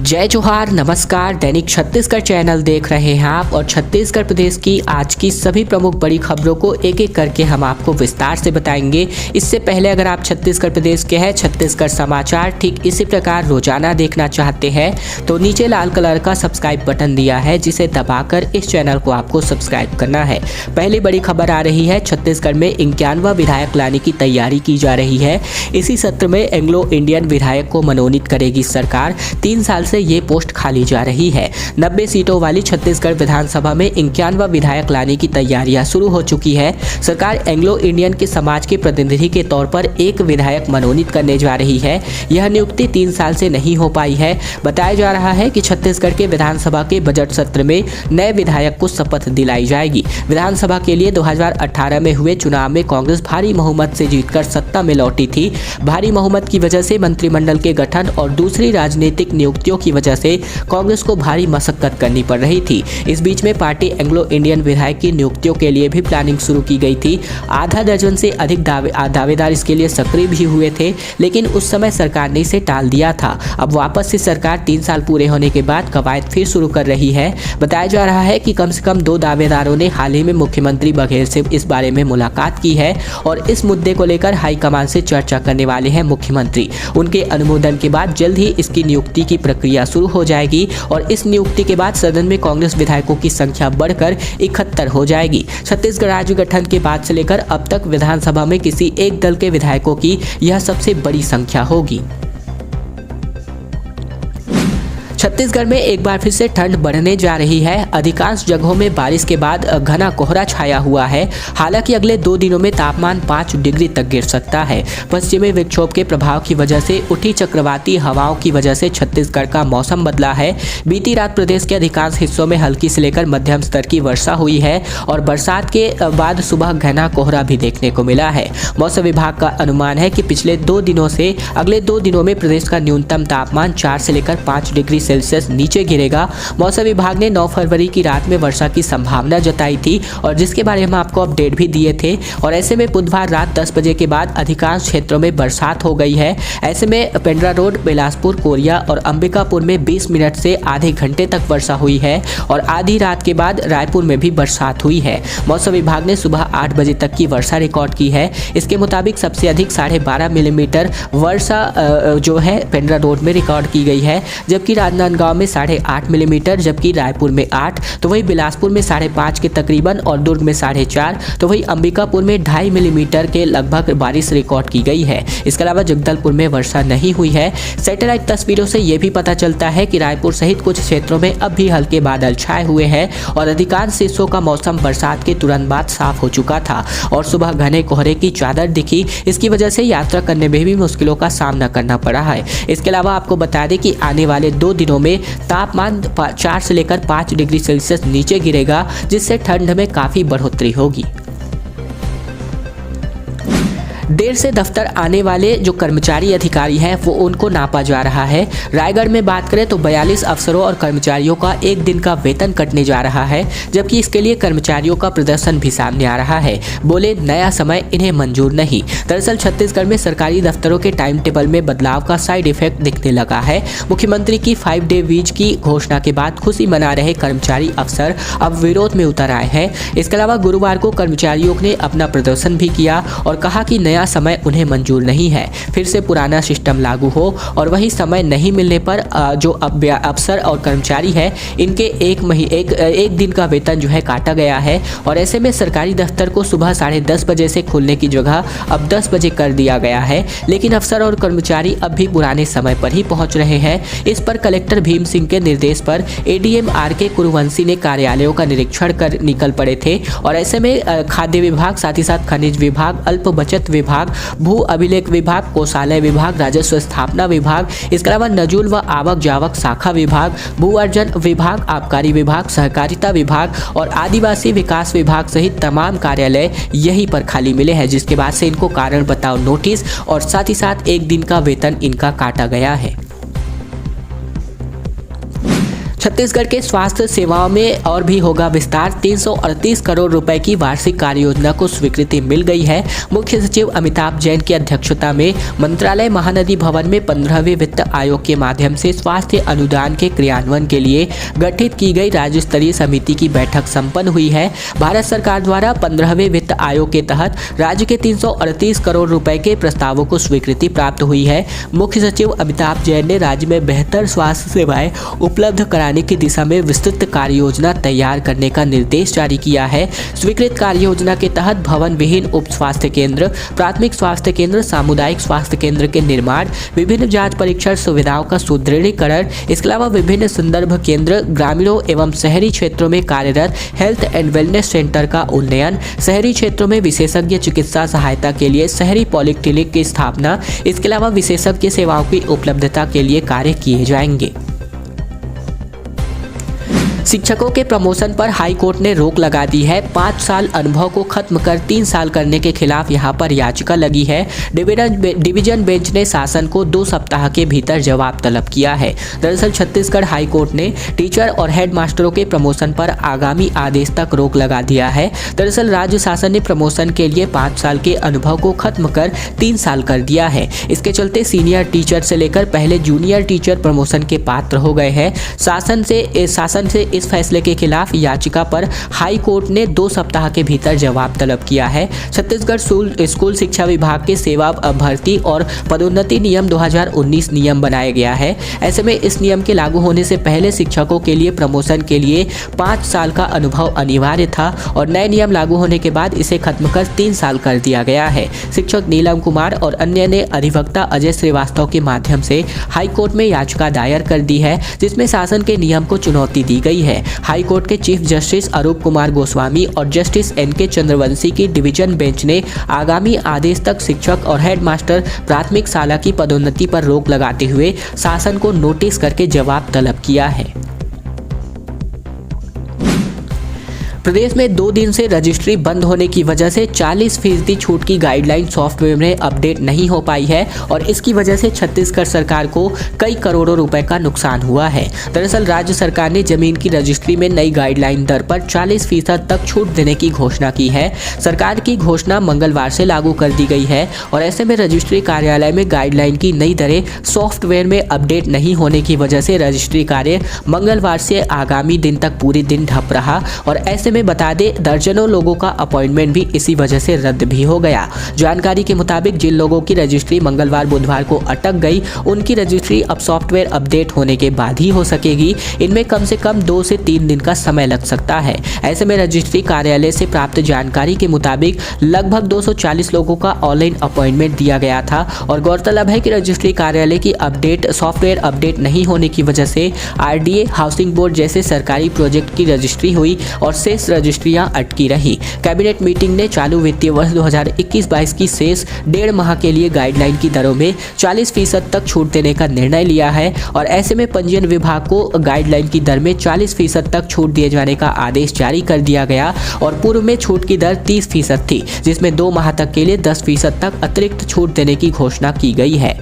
जय जोहार, नमस्कार। दैनिक छत्तीसगढ़ चैनल देख रहे हैं आप और छत्तीसगढ़ प्रदेश की आज की सभी प्रमुख बड़ी खबरों को एक एक करके हम आपको विस्तार से बताएंगे। इससे पहले अगर आप छत्तीसगढ़ प्रदेश के हैं, छत्तीसगढ़ समाचार ठीक इसी प्रकार रोजाना देखना चाहते हैं तो नीचे लाल कलर का सब्सक्राइब बटन दिया है, जिसे दबाकर इस चैनल को आपको सब्सक्राइब करना है। पहली बड़ी खबर आ रही है, छत्तीसगढ़ में 51वां विधायक लाने की तैयारी की जा रही है। इसी सत्र में एंग्लो इंडियन विधायक को मनोनीत करेगी सरकार। 3 साल से ये पोस्ट खाली जा रही है। 90 सीटों वाली छत्तीसगढ़ विधानसभा में 51वां विधायक लाने की तैयारियां शुरू हो चुकी है। सरकार एंग्लो इंडियन के समाज के प्रतिनिधि के तौर पर एक विधायक मनोनीत करने जा रही है। यह नियुक्ति 3 साल से नहीं हो पाई है। बताया जा रहा है कि छत्तीसगढ़ के विधानसभा के बजट सत्र में नए विधायक को शपथ दिलाई जाएगी। विधानसभा के लिए 2018 में हुए चुनाव में कांग्रेस भारी बहुमत से जीतकर सत्ता में लौटी थी। भारी बहुमत की वजह से मंत्रिमंडल के गठन और दूसरी राजनीतिक नियुक्तियों की वजह से कांग्रेस को भारी मशक्कत करनी पड़ रही थी। इस बीच में पार्टी एंग्लो इंडियन विधायक की नियुक्तियों के लिए भी प्लानिंग शुरू की गई थी। आधा दर्जन से अधिक दावेदार इसके लिए सक्रिय भी हुए थे, लेकिन उस समय सरकार ने इसे टाल दिया था। अब वापस से सरकार 3 साल पूरे होने के बाद कवायद फिर शुरू कर रही है। बताया जा रहा है कि कम से कम 2 दावेदारों ने हाल ही में मुख्यमंत्री बघेल से इस बारे में मुलाकात की है और इस मुद्दे को लेकर हाईकमान से चर्चा करने वाले हैं मुख्यमंत्री। उनके अनुमोदन के बाद जल्द ही इसकी नियुक्ति की प्रक्रिया शुरू हो जाएगी और इस नियुक्ति के बाद सदन में कांग्रेस विधायकों की संख्या बढ़कर 71 हो जाएगी। छत्तीसगढ़ राज्य गठन के बाद से लेकर अब तक विधानसभा में किसी एक दल के विधायकों की यह सबसे बड़ी संख्या होगी। छत्तीसगढ़ में एक बार फिर से ठंड बढ़ने जा रही है। अधिकांश जगहों में बारिश के बाद घना कोहरा छाया हुआ है। हालांकि अगले 2 दिनों में तापमान 5 डिग्री तक गिर सकता है। पश्चिमी विक्षोभ के प्रभाव की वजह से उठी चक्रवाती हवाओं की वजह से छत्तीसगढ़ का मौसम बदला है। बीती रात प्रदेश के अधिकांश हिस्सों में हल्की से लेकर मध्यम स्तर की वर्षा हुई है और बरसात के बाद सुबह घना कोहरा भी देखने को मिला है। मौसम विभाग का अनुमान है कि पिछले 2 दिनों से अगले 2 दिनों में प्रदेश का न्यूनतम तापमान 4 से लेकर 5 डिग्री सेल्सियस नीचे गिरेगा। मौसम विभाग ने 9 फरवरी की रात में वर्षा की संभावना जताई थी और जिसके बारे में आपको अपडेट भी दिए थे। और ऐसे में बुधवार रात 10 बजे के बाद अधिकांश क्षेत्रों में बरसात हो गई है। ऐसे में पेंड्रा रोड, बिलासपुर, कोरिया और अंबिकापुर में 20 मिनट से आधे घंटे तक वर्षा हुई है और आधी रात के बाद रायपुर में भी बरसात हुई है। मौसम विभाग ने सुबह 8 बजे तक की वर्षा रिकॉर्ड की है। इसके मुताबिक सबसे अधिक 12.5 मिलीमीटर वर्षा जो है पेंड्रा रोड में रिकॉर्ड की गई है, जबकि राजनांदगांव में 8.5 मिलीमीटर, जबकि रायपुर में 8, तो वही बिलासपुर में 5.5 के तकरीबन और दुर्ग में 4.5, तो वही अंबिकापुर में 2.5 मिलीमीटर के लगभग बारिश रिकॉर्ड की गई है। इसके अलावा जगदलपुर में वर्षा नहीं हुई है। सैटेलाइट तस्वीरों से यह भी पता चलता है कि रायपुर सहित कुछ क्षेत्रों में अब भी हल्के बादल छाए हुए हैं और अधिकांश हिस्सों का मौसम बरसात के तुरंत बाद साफ हो चुका था और सुबह घने कोहरे की चादर दिखी। इसकी वजह से यात्रा करने में भी मुश्किलों का सामना करना पड़ा है। इसके अलावा आपको बता दें कि आने वाले 2 दिनों में तापमान 4 से लेकर 5 डिग्री सेल्सियस नीचे गिरेगा, जिससे ठंड में काफी बढ़ोतरी होगी। देर से दफ्तर आने वाले जो कर्मचारी अधिकारी हैं वो उनको नापा जा रहा है। रायगढ़ में बात करें तो 42 अफसरों और कर्मचारियों का 1 दिन का वेतन कटने जा रहा है, जबकि इसके लिए कर्मचारियों का प्रदर्शन भी सामने आ रहा है। बोले नया समय इन्हें मंजूर नहीं। दरअसल छत्तीसगढ़ में सरकारी दफ्तरों के टाइम टेबल में बदलाव का साइड इफेक्ट दिखने लगा है। मुख्यमंत्री की 5 डे वीक की घोषणा के बाद खुशी मना रहे कर्मचारी अफसर अब विरोध में उतर आए हैं। इसके अलावा गुरुवार को कर्मचारियों ने अपना प्रदर्शन भी किया और कहा कि नया समय उन्हें मंजूर नहीं है। फिर से पुराना सिस्टम लागू हो और वही समय नहीं मिलने पर जो अफसर और कर्मचारी है इनके एक दिन का वेतन जो है काटा गया है। और ऐसे में सरकारी दफ्तर को सुबह 10:30 बजे से खोलने की जगह अब 10 बजे कर दिया गया है, लेकिन अफसर और कर्मचारी अब भी पुराने समय पर ही पहुंच रहे हैं। इस पर कलेक्टर भीम सिंह के निर्देश पर एडीएम आर.के. कुरुवंशी ने कार्यालयों का निरीक्षण कर निकल पड़े थे और ऐसे में खाद्य विभाग, साथ ही साथ खनिज विभाग, अल्प बचत विभाग, भू अभिलेख विभाग, कोषालय विभाग, राजस्व स्थापना विभाग, इसके अलावा नजूल व आवक जावक शाखा विभाग, भू अर्जन विभाग, आबकारी विभाग, सहकारिता विभाग और आदिवासी विकास विभाग सहित तमाम कार्यालय यहीं पर खाली मिले हैं, जिसके बाद से इनको कारण बताओ नोटिस और साथ ही साथ 1 दिन का वेतन इनका काटा गया है। छत्तीसगढ़ के स्वास्थ्य सेवाओं में और भी होगा विस्तार। 338 करोड़ रुपए की वार्षिक कार्य योजना को स्वीकृति मिल गई है। मुख्य सचिव अमिताभ जैन की अध्यक्षता में मंत्रालय महानदी भवन में 15वें वित्त आयोग के माध्यम से स्वास्थ्य अनुदान के क्रियान्वयन के लिए गठित की गई राज्य स्तरीय समिति की बैठक संपन्न हुई है। भारत सरकार द्वारा 15वें वित्त आयोग के तहत राज्य के 338 करोड़ रुपए के प्रस्तावों को स्वीकृति प्राप्त हुई है। मुख्य सचिव अमिताभ जैन ने राज्य में बेहतर स्वास्थ्य सेवाएं उपलब्ध कराने की दिशा में विस्तृत कार्य योजना तैयार करने का निर्देश जारी किया है। स्वीकृत कार्य योजना के तहत भवन विहीन उप स्वास्थ्य केंद्र, प्राथमिक स्वास्थ्य केंद्र, सामुदायिक स्वास्थ्य केंद्र के निर्माण, विभिन्न जांच परीक्षण सुविधाओं का सुदृढ़ीकरण, इसके अलावा विभिन्न संदर्भ केंद्र, ग्रामीणों एवं शहरी क्षेत्रों में कार्यरत हेल्थ एंड वेलनेस सेंटर का उन्नयन, शहरी क्षेत्रों में विशेषज्ञ चिकित्सा सहायता के लिए शहरी पॉलिक्लिनिक की स्थापना, इसके अलावा विशेषज्ञ सेवाओं की उपलब्धता के लिए कार्य किए जाएंगे। शिक्षकों के प्रमोशन पर हाई कोर्ट ने रोक लगा दी है। 5 साल अनुभव को खत्म कर 3 साल करने के खिलाफ यहां पर याचिका लगी है। डिवीजन बेंच ने शासन को 2 सप्ताह के भीतर जवाब तलब किया है। दरअसल छत्तीसगढ़ हाई कोर्ट ने टीचर और हेड मास्टरों के प्रमोशन पर आगामी आदेश तक रोक लगा दिया है। दरअसल राज्य शासन ने प्रमोशन के लिए 5 साल के अनुभव को खत्म कर 3 साल कर दिया है। इसके चलते सीनियर टीचर से लेकर पहले जूनियर टीचर प्रमोशन के पात्र हो गए हैं। शासन से इस फैसले के खिलाफ याचिका पर हाई कोर्ट ने 2 सप्ताह के भीतर जवाब तलब किया है। छत्तीसगढ़ स्कूल शिक्षा विभाग के सेवा भर्ती और पदोन्नति नियम 2019 नियम बनाया गया है। ऐसे में इस नियम के लागू होने से पहले शिक्षकों के लिए प्रमोशन के लिए 5 साल का अनुभव अनिवार्य था और नए नियम लागू होने के बाद इसे खत्म कर 3 साल कर दिया गया है। शिक्षक नीलम कुमार और अन्य ने अधिवक्ता अजय श्रीवास्तव के माध्यम से हाई कोर्ट में याचिका दायर कर दी है, जिसमें शासन के नियम को चुनौती दी गई है। हाई कोर्ट के चीफ जस्टिस अरूप कुमार गोस्वामी और जस्टिस एनके चंद्रवंशी की डिवीजन बेंच ने आगामी आदेश तक शिक्षक और हेड मास्टर प्राथमिक शाला की पदोन्नति पर रोक लगाते हुए शासन को नोटिस करके जवाब तलब किया है। प्रदेश में 2 दिन से रजिस्ट्री बंद होने की वजह से 40% छूट की गाइडलाइन सॉफ्टवेयर में अपडेट नहीं हो पाई है और इसकी वजह से छत्तीसगढ़ सरकार को कई करोड़ों रुपए का नुकसान हुआ है। दरअसल राज्य सरकार ने जमीन की रजिस्ट्री में नई गाइडलाइन दर पर 40% तक छूट देने की घोषणा की है। सरकार की घोषणा मंगलवार से लागू कर दी गई है और ऐसे में रजिस्ट्री कार्यालय में गाइडलाइन की नई दरें सॉफ्टवेयर में अपडेट नहीं होने की वजह से रजिस्ट्री कार्य मंगलवार से आगामी दिन तक पूरे दिन ठप रहा और ऐसे में बता दें दर्जनों लोगों का अपॉइंटमेंट भी इसी वजह से रद्द भी हो गया। जानकारी के मुताबिक जिन लोगों की रजिस्ट्री मंगलवार बुधवार को अटक गई उनकी रजिस्ट्री अब सॉफ्टवेयर अपडेट होने के बाद ही हो सकेगी। इनमें कम से कम 2 से 3 दिन का समय लग सकता है। ऐसे में रजिस्ट्री कार्यालय से प्राप्त जानकारी के मुताबिक लगभग 240 लोगों का ऑनलाइन अपॉइंटमेंट दिया गया था और गौरतलब है कि रजिस्ट्री कार्यालय की सॉफ्टवेयर अपडेट नहीं होने की वजह से RDA, हाउसिंग बोर्ड जैसे सरकारी प्रोजेक्ट की रजिस्ट्री हुई और शेष रजिस्ट्रियां अटकी रही। कैबिनेट मीटिंग ने चालू वित्तीय वर्ष 2021-22 की शेष 1.5 माह के लिए गाइडलाइन की दरों में 40% तक छूट देने का निर्णय लिया है और ऐसे में पंजीयन विभाग को गाइडलाइन की दर में 40% तक छूट दिए जाने का आदेश जारी कर दिया गया और पूर्व में छूट की दर 30% थी, जिसमें 2 माह तक के लिए 10% तक अतिरिक्त छूट देने की घोषणा की गई है।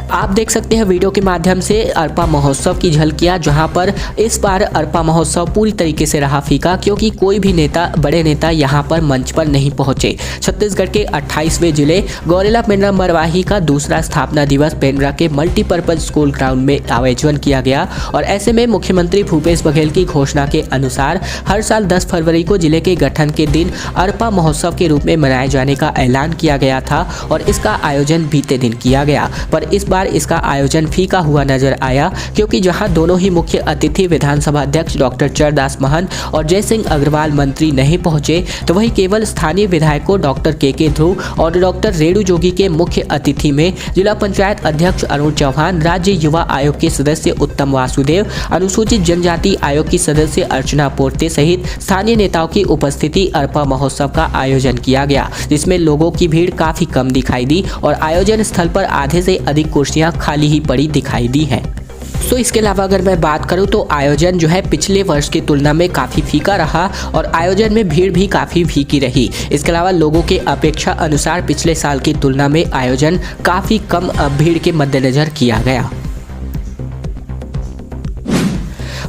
आप देख सकते हैं वीडियो के माध्यम से अरपा महोत्सव की झलकियां, जहां पर इस बार अरपा महोत्सव पूरी तरीके से रहा फीका क्योंकि कोई भी बड़े नेता यहां पर मंच पर नहीं पहुंचे। छत्तीसगढ़ के 28वें जिले गौरेला पेंड्रा मरवाही का दूसरा स्थापना दिवस पेंड्रा के मल्टीपर्पज स्कूल ग्राउंड में आयोजन किया गया और ऐसे में मुख्यमंत्री भूपेश बघेल की घोषणा के अनुसार हर साल 10 फरवरी को जिले के गठन के दिन अरपा महोत्सव के रूप में मनाए जाने का ऐलान किया गया था और इसका आयोजन बीते दिन किया गया, पर इस बार इसका आयोजन फीका हुआ नजर आया क्योंकि जहां दोनों ही मुख्य अतिथि विधानसभा अध्यक्ष डॉक्टर चरदास महंत और जय सिंह अग्रवाल मंत्री नहीं पहुंचे, तो वहीं केवल स्थानीय विधायकों डॉक्टर के ध्रुव और डॉक्टर रेणु जोगी के मुख्य अतिथि में जिला पंचायत अध्यक्ष अरुण चौहान, राज्य युवा आयोग के सदस्य उत्तम वासुदेव, अनुसूचित जनजाति आयोग की सदस्य अर्चना पोर्ते सहित स्थानीय नेताओं की उपस्थिति अरपा महोत्सव का आयोजन किया गया, जिसमें लोगों की भीड़ काफी कम दिखाई दी और आयोजन स्थल पर आधे से अधिक कुर्सियां खाली ही पड़ी दिखाई दी है। तो इसके अलावा अगर मैं बात करूं तो आयोजन जो है पिछले वर्ष की तुलना में काफ़ी फीका रहा और आयोजन में भीड़ भी काफ़ी फीकी रही। इसके अलावा लोगों के अपेक्षा अनुसार पिछले साल की तुलना में आयोजन काफ़ी कम भीड़ के मद्देनज़र किया गया।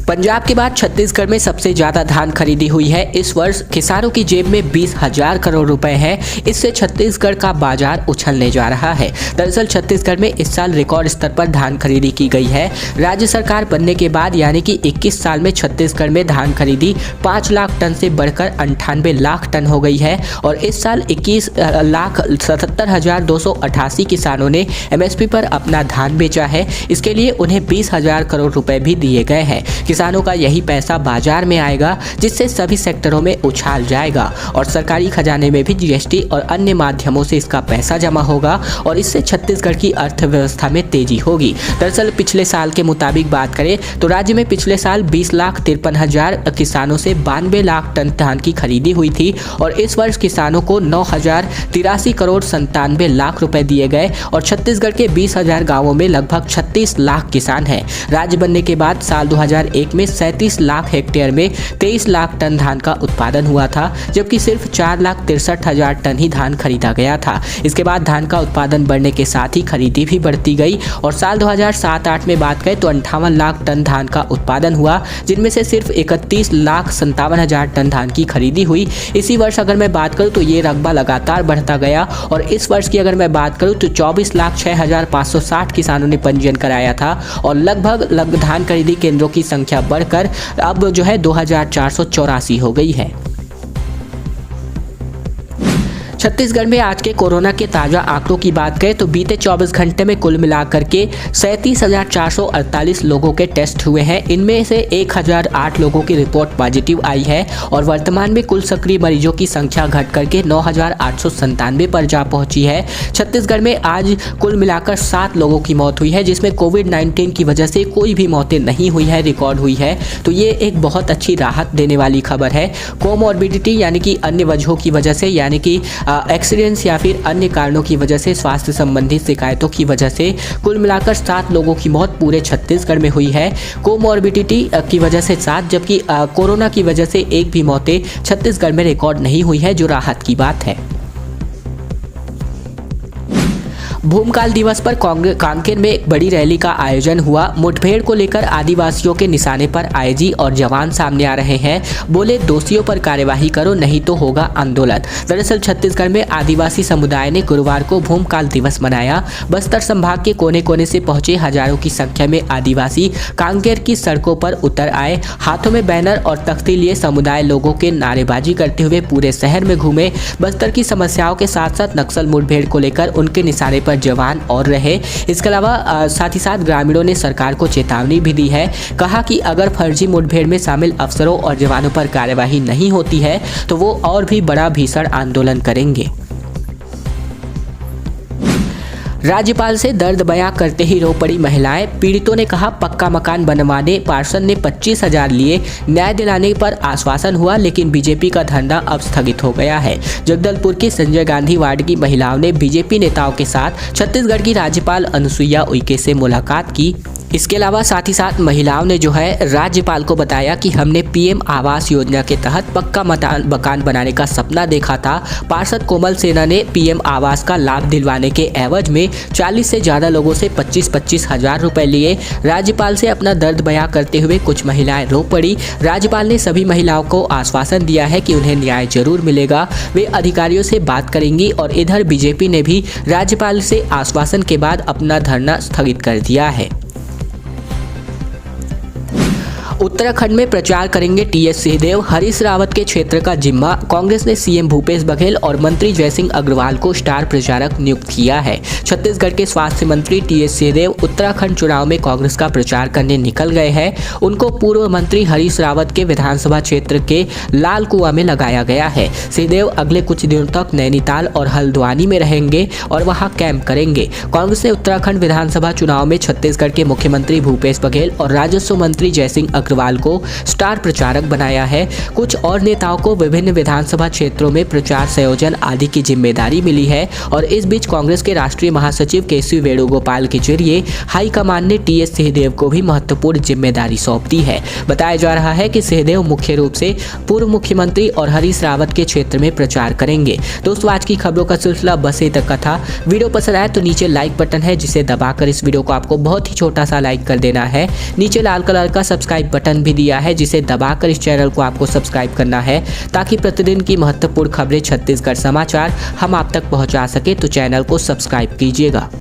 पंजाब के बाद छत्तीसगढ़ में सबसे ज्यादा धान खरीदी हुई है। इस वर्ष किसानों की जेब में 20,000 करोड़ रुपए है। इससे छत्तीसगढ़ का बाजार उछलने जा रहा है। दरअसल छत्तीसगढ़ में इस साल रिकॉर्ड स्तर पर धान खरीदी की गई है। राज्य सरकार बनने के बाद यानी कि 21 साल में छत्तीसगढ़ में धान खरीदी 5 लाख टन से बढ़कर 98 लाख टन हो गई है और इस साल 21,77,288 किसानों ने एमएसपी पर अपना धान बेचा है। इसके लिए उन्हें 20,000 करोड़ रुपए भी दिए गए हैं। किसानों का यही पैसा बाजार में आएगा जिससे सभी सेक्टरों में उछाल जाएगा और सरकारी खजाने में भी जीएसटी और अन्य माध्यमों से इसका पैसा जमा होगा और इससे छत्तीसगढ़ की अर्थव्यवस्था में तेजी होगी। दरअसल पिछले साल के मुताबिक बात करें तो राज्य में पिछले साल 20,53,000 किसानों से 92 लाख टन धान की खरीदी हुई थी और इस वर्ष किसानों को 9,083 करोड़ 97 लाख रुपए दिए गए और छत्तीसगढ़ के 20,000 गाँवों में लगभग 36 लाख किसान हैं। राज्य बनने के बाद साल 2001 में 37 लाख हेक्टेयर में 23 लाख टन धान का उत्पादन हुआ था, जबकि सिर्फ 4,63,000 टन ही धान खरीदा गया था। इसके बाद धान का उत्पादन बढ़ने के साथ ही खरीदी भी बढ़ती गई और साल 2007-08 में बात करें तो 58 लाख टन धान का उत्पादन हुआ, जिनमें से सिर्फ 31,57,000 टन धान की खरीदी हुई। इसी वर्ष अगर मैं बात करूं तो ये रकबा लगातार बढ़ता गया और इस वर्ष की अगर मैं बात करूं तो 24,06,560 किसानों ने पंजीयन कराया था और लगभग धान खरीदी केंद्रों की संख्या बढ़कर अब जो है 2,484 हो गई है। छत्तीसगढ़ में आज के कोरोना के ताज़ा आंकड़ों की बात करें तो बीते 24 घंटे में कुल मिलाकर के 37,448 लोगों के टेस्ट हुए हैं। इनमें से 1,008 लोगों की रिपोर्ट पॉजिटिव आई है और वर्तमान में कुल सक्रिय मरीजों की संख्या घट करके 9,897 पर जा पहुंची है। छत्तीसगढ़ में आज कुल मिलाकर 7 लोगों की मौत हुई है, जिसमें कोविड-19 की वजह से कोई भी मौतें नहीं हुई है, रिकॉर्ड हुई है। तो ये एक बहुत अच्छी राहत देने वाली खबर है। कोमॉर्बिडिटी यानी कि अन्य वजहों की वजह से यानी कि एक्सीडेंट्स या फिर अन्य कारणों की वजह से स्वास्थ्य संबंधी शिकायतों की वजह से कुल मिलाकर 7 लोगों की मौत पूरे छत्तीसगढ़ में हुई है। कोमॉर्बिडिटी की वजह से 7 जबकि कोरोना की वजह से एक भी मौतें छत्तीसगढ़ में रिकॉर्ड नहीं हुई है, जो राहत की बात है। भूमकाल दिवस पर कांकेर में एक बड़ी रैली का आयोजन हुआ। मुठभेड़ को लेकर आदिवासियों के निशाने पर आईजी और जवान सामने आ रहे हैं। बोले दोषियों पर कार्यवाही करो नहीं तो होगा आंदोलन। दरअसल छत्तीसगढ़ में आदिवासी समुदाय ने गुरुवार को भूमकाल दिवस मनाया। बस्तर संभाग के कोने कोने से पहुंचे हजारों की संख्या में आदिवासी कांकेर की सड़कों पर उतर आए। हाथों में बैनर और तख्ती लिए समुदाय लोगों के नारेबाजी करते हुए पूरे शहर में घूमे। बस्तर की समस्याओं के साथ साथ नक्सल मुठभेड़ को लेकर उनके निशाने पर जवान और रहे। इसके अलावा साथ ही साथ ग्रामीणों ने सरकार को चेतावनी भी दी है। कहा कि अगर फर्जी मुठभेड़ में शामिल अफसरों और जवानों पर कार्यवाही नहीं होती है तो वो और भी बड़ा भीषण आंदोलन करेंगे। राज्यपाल से दर्द बयां करते ही रो पड़ी महिलाएं। पीड़ितों ने कहा पक्का मकान बनवाने पार्षद ने 25,000 लिए, न्याय दिलाने पर आश्वासन हुआ, लेकिन बीजेपी का धरना अब स्थगित हो गया है। जगदलपुर की संजय गांधी वार्ड की महिलाओं ने बीजेपी नेताओं के साथ छत्तीसगढ़ की राज्यपाल अनुसुईया उइके से मुलाकात की। इसके अलावा साथ ही साथ महिलाओं ने जो है राज्यपाल को बताया कि हमने पीएम आवास योजना के तहत पक्का मकान बनाने का सपना देखा था। पार्षद कोमल सेना ने पीएम आवास का लाभ दिलवाने के एवज में 40 से ज़्यादा लोगों से 25-25 हज़ार रुपए लिए। राज्यपाल से अपना दर्द बयां करते हुए कुछ महिलाएं रो पड़ी। राज्यपाल ने सभी महिलाओं को आश्वासन दिया है कि उन्हें न्याय जरूर मिलेगा, वे अधिकारियों से बात करेंगी। और इधर बीजेपी ने भी राज्यपाल से आश्वासन के बाद अपना धरना स्थगित कर दिया है। उत्तराखंड में प्रचार करेंगे टीएस सिंहदेव। हरीश रावत के क्षेत्र का जिम्मा कांग्रेस ने सीएम भूपेश बघेल और मंत्री जयसिंह अग्रवाल को स्टार प्रचारक नियुक्त किया है। छत्तीसगढ़ के स्वास्थ्य मंत्री टीएस सिंहदेव उत्तराखंड चुनाव में कांग्रेस का प्रचार करने निकल गए हैं। उनको पूर्व मंत्री हरीश रावत के विधानसभा क्षेत्र के लाल कुआं में लगाया गया है। सिंहदेव अगले कुछ दिनों तक नैनीताल और हल्द्वानी में रहेंगे और वहां कैंप करेंगे। कांग्रेस ने उत्तराखंड विधानसभा चुनाव में छत्तीसगढ़ के मुख्यमंत्री भूपेश बघेल और राजस्व मंत्री जयसिंह अग्रवाल को स्टार प्रचारक बनाया है। कुछ और नेताओं को विभिन्न विधानसभा क्षेत्रों में प्रचार संयोजन आदि की जिम्मेदारी मिली है और इस बीच कांग्रेस के राष्ट्रीय महासचिव केसी वेणुगोपाल के जरिए हाईकमान ने टीएस सिंहदेव को भी महत्वपूर्ण जिम्मेदारी सौंप दी है। बताया जा रहा है कि सिंहदेव मुख्य रूप से पूर्व मुख्यमंत्री और हरीश रावत के क्षेत्र में प्रचार करेंगे। दोस्तों, आज की खबरों का सिलसिला बस यहीं तक का था। वीडियो पसंद आए तो नीचे लाइक बटन है, जिसे दबाकर इस वीडियो को आपको बहुत ही छोटा सा लाइक कर देना है। नीचे लाल कलर का सब्सक्राइब बटन भी दिया है जिसे दबाकर इस चैनल को आपको सब्सक्राइब करना है ताकि प्रतिदिन की महत्वपूर्ण खबरें छत्तीसगढ़ समाचार हम आप तक पहुंचा सके। तो चैनल को सब्सक्राइब कीजिएगा।